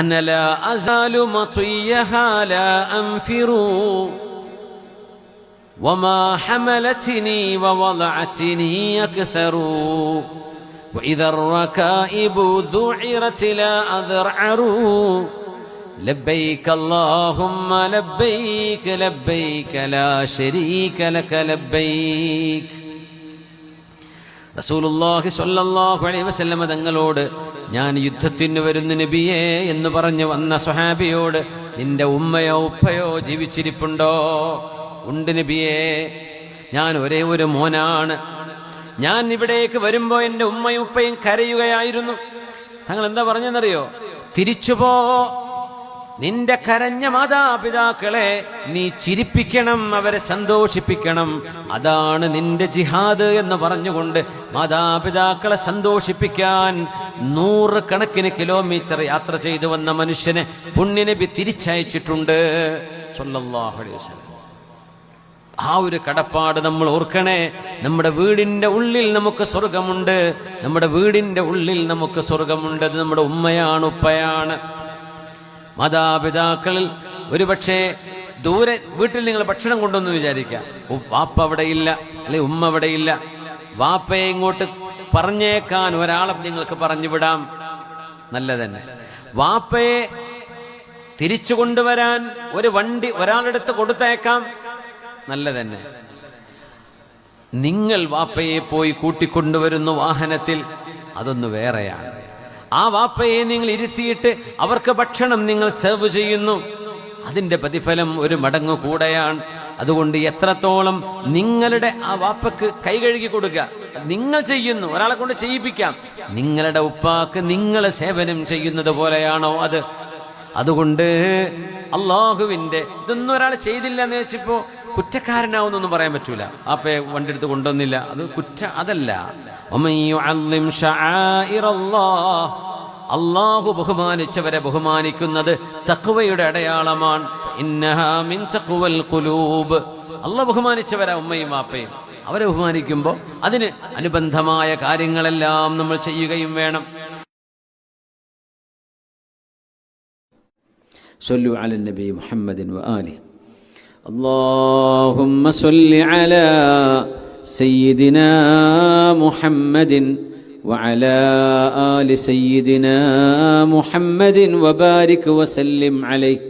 أنا لا أزال مطيها لا أنفر وما حملتني ووضعتني أكثر وإذا الركائب ذعرت لا أذرعر لبيك اللهم لبيك لبيك لا شريك لك لبيك. റസൂലുള്ളാഹി സ്വല്ലല്ലാഹു അലൈഹി വസല്ലം തങ്ങളോട് ഞാൻ യുദ്ധത്തിന് വരുന്ന നബിയേ എന്ന് പറഞ്ഞു വന്ന സ്വഹാബിയോട് നിന്റെ ഉമ്മയോ ഉപ്പയോ ജീവിച്ചിരിപ്പുണ്ടോ? ഉണ്ട് നബിയേ, ഞാൻ ഒരേ ഒരു മോനാണ്. ഞാൻ ഇവിടേക്ക് വരുമ്പോ എൻ്റെ ഉമ്മയും ഉപ്പയും കരയുകയായിരുന്നു. തങ്ങൾ എന്താ പറഞ്ഞെന്നറിയോ? തിരിച്ചുപോ, നിന്റെ കരഞ്ഞ മാതാപിതാക്കളെ നീ ചിരിപ്പിക്കണം, അവരെ സന്തോഷിപ്പിക്കണം. അതാണ് നിന്റെ ജിഹാദ് എന്ന് പറഞ്ഞുകൊണ്ട് മാതാപിതാക്കളെ സന്തോഷിപ്പിക്കാൻ 100 കണക്കിന് കിലോമീറ്റർ യാത്ര ചെയ്തു വന്ന മനുഷ്യനെ പുണ്യനബി തിരിച്ചയച്ചിട്ടുണ്ട് സ്വല്ലല്ലാഹു അലൈഹി വസല്ലം. ആ ഒരു കടപ്പാട് നമ്മൾ ഓർക്കണേ. നമ്മുടെ വീടിന്റെ ഉള്ളിൽ നമുക്ക് സ്വർഗമുണ്ട്, നമ്മുടെ വീടിന്റെ ഉള്ളിൽ നമുക്ക് സ്വർഗമുണ്ട്. അത് നമ്മുടെ ഉമ്മയാണ്, ഉപ്പയാണ്. മാതാപിതാക്കളിൽ ഒരുപക്ഷെ ദൂരെ വീട്ടിൽ നിങ്ങൾ ഭക്ഷണം കൊണ്ടുവന്ന് വിചാരിക്കാം, വാപ്പ അവിടെയില്ല, അല്ലെ ഉമ്മ അവിടെയില്ല. വാപ്പയെ ഇങ്ങോട്ട് പറഞ്ഞേക്കാൻ ഒരാളെ നിങ്ങൾക്ക് പറഞ്ഞു വിടാം, നല്ലതന്നെ. വാപ്പയെ തിരിച്ചു കൊണ്ടുവരാൻ ഒരു വണ്ടി ഒരാളെടുത്ത് കൊടുത്തേക്കാം, നല്ലതന്നെ. നിങ്ങൾ വാപ്പയെ പോയി കൂട്ടിക്കൊണ്ടുവരുന്നു വാഹനത്തിൽ, അതൊന്ന് വേറെയാണ്. ആ വാപ്പയെ നിങ്ങൾ ഇരുത്തിയിട്ട് അവർക്ക് ഭക്ഷണം നിങ്ങൾ സെർവ് ചെയ്യുന്നു, അതിന്റെ പ്രതിഫലം ഒരു മടങ്ങ് കൂടെയാണ്. അതുകൊണ്ട് എത്രത്തോളം നിങ്ങളുടെ ആ വാപ്പക്ക് കൈ കഴുകി കൊടുക്കുക നിങ്ങൾ ചെയ്യുന്നു, ഒരാളെ കൊണ്ട് ചെയ്യിപ്പിക്കാം. നിങ്ങളുടെ ഉപ്പാക്ക് നിങ്ങൾ സേവനം ചെയ്യുന്നത് പോലെയാണോ അത്? അതുകൊണ്ട് അള്ളാഹുവിന്റെ ഇതൊന്നും ഒരാൾ ചെയ്തില്ല എന്ന് വെച്ചപ്പോ കുറ്റക്കാരനാവുന്നൊന്നും പറയാൻ പറ്റൂല. ആപ്പയെ വണ്ടി എടുത്ത് കൊണ്ടുവന്നില്ല, അത് അതല്ല. അള്ളാഹു ബഹുമാനിച്ചവരെ ബഹുമാനിക്കുന്നത് തഖ്വയുടെ അടയാളമാണ്. ഇന്നഹാ മിൻ തഖ്വൽ ഖുലൂബ്. അള്ളാഹു ബഹുമാനിച്ചവരാ ഉമ്മയും വാപ്പയും. അവരെ ബഹുമാനിക്കുമ്പോൾ അതിന് അനുബന്ധമായ കാര്യങ്ങളെല്ലാം നമ്മൾ ചെയ്യുകയും വേണം. صلوا على النبي محمد وآله. اللهم صل على سيدنا محمد وعلى آل سيدنا محمد وبارك وسلم عليه.